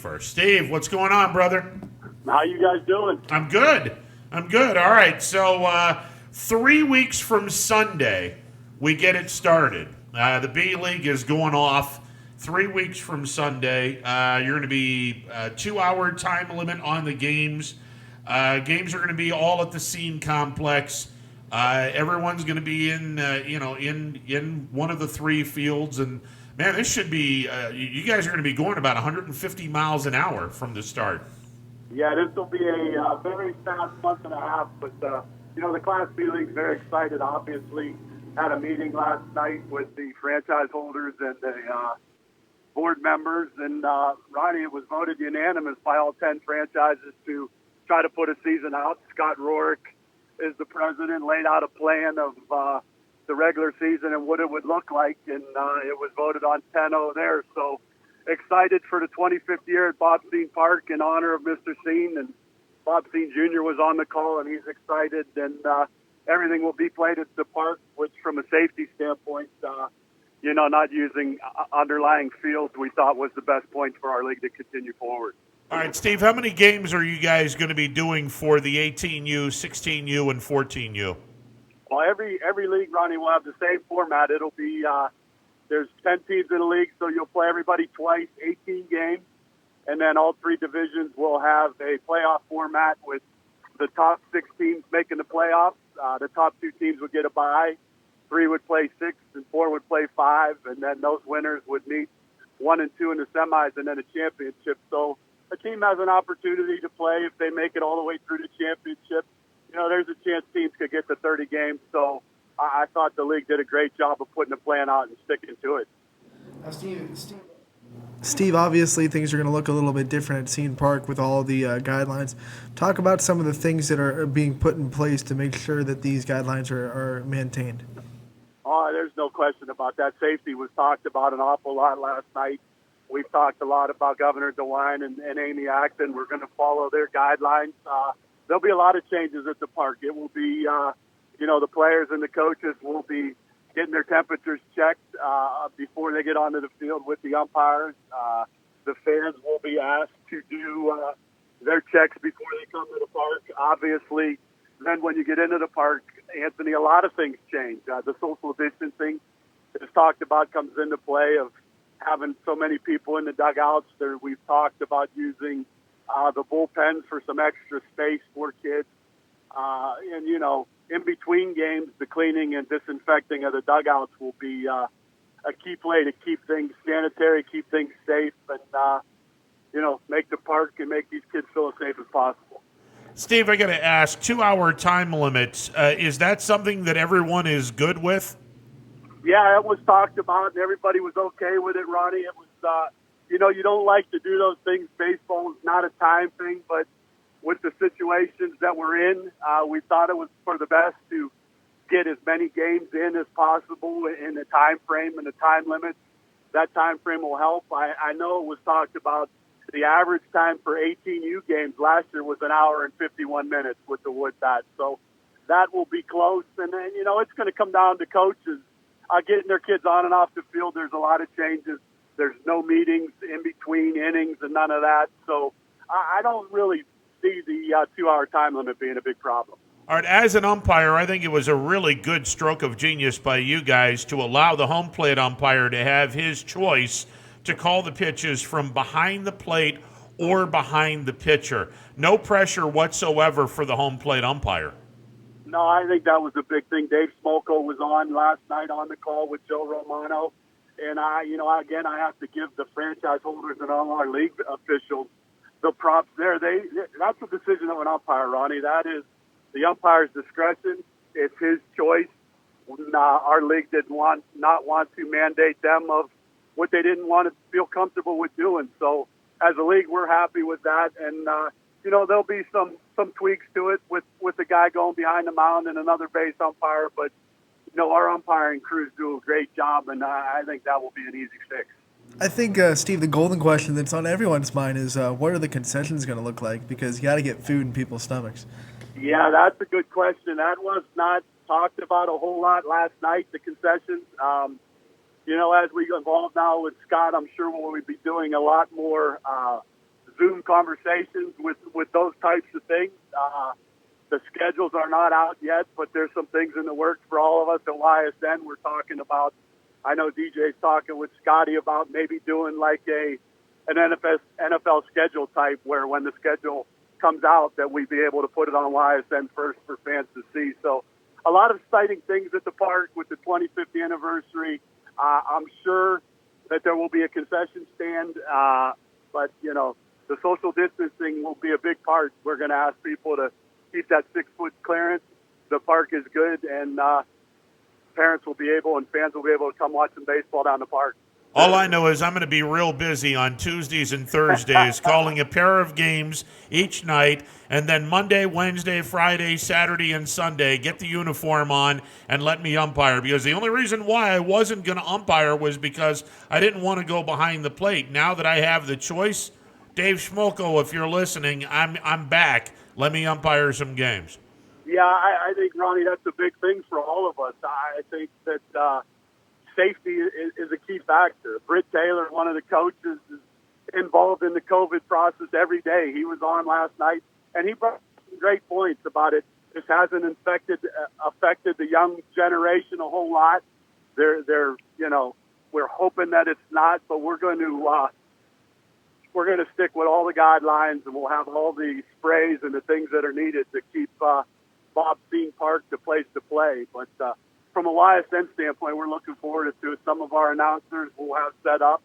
first. Steve, what's going on, brother? How you guys doing? I'm good. All right, so 3 weeks from Sunday, we get it started. The B League is going off 3 weeks from Sunday. You're going to be 2-hour time limit on the games. Games are going to be all at the Cene Complex. Everyone's going to be in one of the three fields, and man, this should be. You guys are going to be going about 150 miles an hour from the start. Yeah, this will be a very fast month and a half, but the Class B League's very excited. Obviously, had a meeting last night with the franchise holders and the board members, and Ronnie, it was voted unanimous by all 10 franchises to try to put a season out. Scott Rourke is the president, laid out a plan of the regular season and what it would look like, and it was voted on 10-0 there. So excited for the 25th year at Bob Cene Park in honor of Mr. Cene, and Bob Cene Jr. was on the call, and he's excited, and everything will be played at the park, which from a safety standpoint, not using underlying fields, we thought was the best point for our league to continue forward. All right, Steve, how many games are you guys going to be doing for the 18U, 16U, and 14U? Well, every league, Ronnie, will have the same format. It'll be there's 10 teams in the league, so you'll play everybody twice, 18 games, and then all three divisions will have a playoff format with the top 6 teams making the playoffs. The top 2 teams would get a bye. 3 would play 6, and 4 would play 5, and then those winners would meet 1 and 2 in the semis, and then a championship. So a team has an opportunity to play if they make it all the way through the championship. There's a chance teams could get to 30 games. So I thought the league did a great job of putting a plan out and sticking to it. Steve, obviously things are going to look a little bit different at Cene Park with all the guidelines. Talk about some of the things that are being put in place to make sure that these guidelines are maintained. Oh, there's no question about that. Safety was talked about an awful lot last night. We've talked a lot about Governor DeWine and Amy Acton. We're going to follow their guidelines. There'll be a lot of changes at the park. It will be, the players and the coaches will be getting their temperatures checked before they get onto the field with the umpires. The fans will be asked to do their checks before they come to the park. Obviously, then when you get into the park, Anthony, a lot of things change. The social distancing is talked about comes into play of having so many people in the dugouts. We've talked about using the bullpens for some extra space for kids. In between games, the cleaning and disinfecting of the dugouts will be a key play to keep things sanitary, keep things safe, and, make the park and make these kids feel as safe as possible. Steve, I got to ask, 2-hour time limits, is that something that everyone is good with? Yeah, it was talked about, and everybody was okay with it, Ronnie. It was, you don't like to do those things. Baseball is not a time thing, but with the situations that we're in, we thought it was for the best to get as many games in as possible in the time frame and the time limit. That time frame will help. I know it was talked about the average time for 18U games last year was 1 hour and 51 minutes with the wood bat. So that will be close. And then, it's going to come down to coaches getting their kids on and off the field. There's a lot of changes. There's no meetings in between innings and none of that. So I don't really see the 2-hour time limit being a big problem. All right, as an umpire, I think it was a really good stroke of genius by you guys to allow the home plate umpire to have his choice to call the pitches from behind the plate or behind the pitcher. No pressure whatsoever for the home plate umpire. No, I think that was a big thing. Dave Smolko was on last night on the call with Joe Romano. And I have to give the franchise holders and all our league officials the props there. That's a decision of an umpire, Ronnie. That is the umpire's discretion. It's his choice. Our league did not want to mandate them of what they didn't want to feel comfortable with doing. So as a league, we're happy with that. And, there'll be some tweaks to it with the guy going behind the mound and another base umpire. But, our umpiring crews do a great job, and I think that will be an easy fix. I think, Steve, the golden question that's on everyone's mind is what are the concessions going to look like? Because you got to get food in people's stomachs. Yeah, that's a good question. That was not talked about a whole lot last night, the concessions. As we evolve now with Scott, I'm sure we'll be doing a lot more conversations with those types of things. The schedules are not out yet, but there's some things in the works for all of us at YSN. We're talking about, I know DJ's talking with Scotty about maybe doing like an NFL schedule type, where when the schedule comes out that we be able to put it on YSN first for fans to see. So a lot of exciting things at the park with the 25th anniversary. I'm sure that there will be a concession stand, but, you know, the social distancing will be a big part. We're going to ask people to keep that 6-foot clearance. The park is good, and parents will be able and fans will be able to come watch some baseball down the park. All I know is I'm going to be real busy on Tuesdays and Thursdays calling a pair of games each night, and then Monday, Wednesday, Friday, Saturday, and Sunday, get the uniform on and let me umpire, because the only reason why I wasn't going to umpire was because I didn't want to go behind the plate. Now that I have the choice, Dave Schmolko, if you're listening, I'm back. Let me umpire some games. Yeah, I think, Ronnie, that's a big thing for all of us. I think that safety is a key factor. Britt Taylor, one of the coaches, is involved in the COVID process every day. He was on last night, and he brought some great points about it. This hasn't affected the young generation a whole lot. They're you know, we're hoping that it's not, but we're going to stick with all the guidelines, and we'll have all the sprays and the things that are needed to keep Bob Cene Park the place to play. But from a YSN standpoint, we're looking forward to it. Some of our announcers will have set up,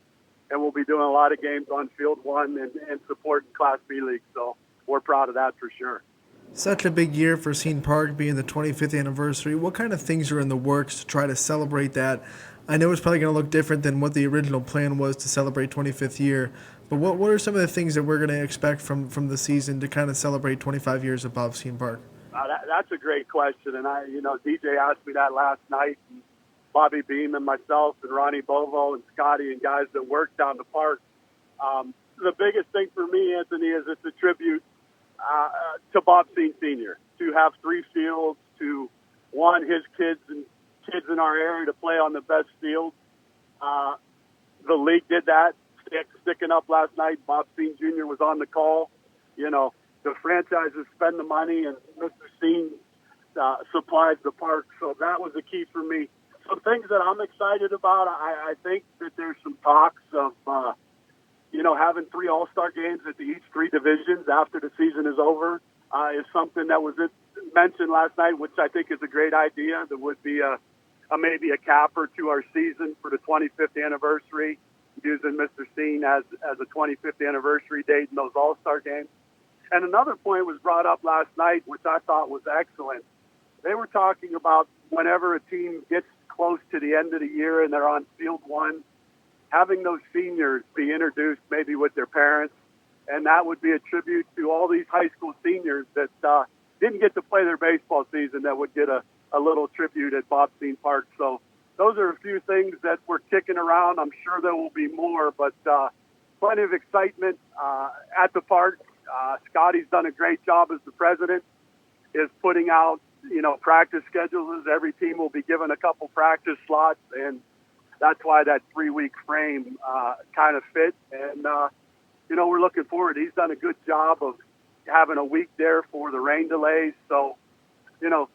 and we'll be doing a lot of games on Field 1 and supporting Class B League. So we're proud of that for sure. Such a big year for Cene Park being the 25th anniversary. What kind of things are in the works to try to celebrate that? I know it's probably going to look different than what the original plan was to celebrate 25th year, but what are some of the things that we're going to expect from the season to kind of celebrate 25 years of Bob Cene Park? That's a great question, and DJ asked me that last night, and Bobby Beam and myself and Ronnie Bovo and Scotty and guys that work down the park. The biggest thing for me, Anthony, is it's a tribute to Bob Cene Sr. to have 3 fields, to want his kids in our area to play on the best field. The league did that, sticking up last night. Bob Cene Jr. was on the call. You know, the franchises spend the money, and Mr. Cene supplies the park. So that was the key for me. Some things that I'm excited about, I think that there's some talks of, having 3 All-Star games at each 3 divisions after the season is over is something that was mentioned last night, which I think is a great idea. There would be maybe a capper to our season for the 25th anniversary, using Mr. Cene as a 25th anniversary date in those All-Star games. And another point was brought up last night, which I thought was excellent. They were talking about whenever a team gets close to the end of the year and they're on Field 1, having those seniors be introduced maybe with their parents, and that would be a tribute to all these high school seniors that didn't get to play their baseball season, that would get a little tribute at Bob Cene Park. So those are a few things that we're kicking around. I'm sure there will be more, but plenty of excitement at the park. Scotty's done a great job as the president, is putting out, practice schedules. Every team will be given a couple practice slots, and that's why that 3-week frame kind of fit. And, we're looking forward. He's done a good job of having a week there for the rain delays. So,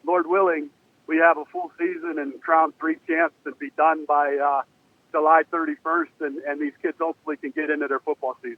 Lord willing, we have a full season and crown 3 champs and be done by July 31st, and these kids hopefully can get into their football season.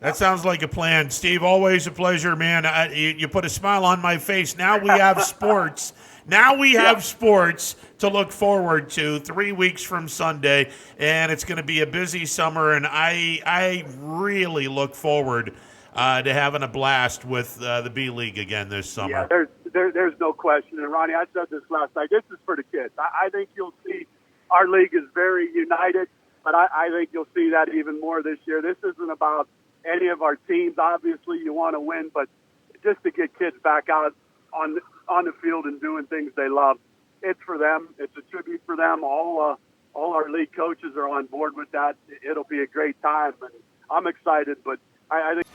That sounds like a plan. Steve, always a pleasure, man. You put a smile on my face. Now we have sports. Now we have sports to look forward to 3 weeks from Sunday, and it's going to be a busy summer, and I really look forward to having a blast with the B League again this summer. Yeah, there's no question. And, Ronnie, I said this last night. This is for the kids. I think you'll see our league is very united, but I think you'll see that even more this year. This isn't about any of our teams. Obviously, you want to win, but just to get kids back out on the field and doing things they love, it's for them. It's a tribute for them. All our league coaches are on board with that. It'll be a great time, and I'm excited. But I think.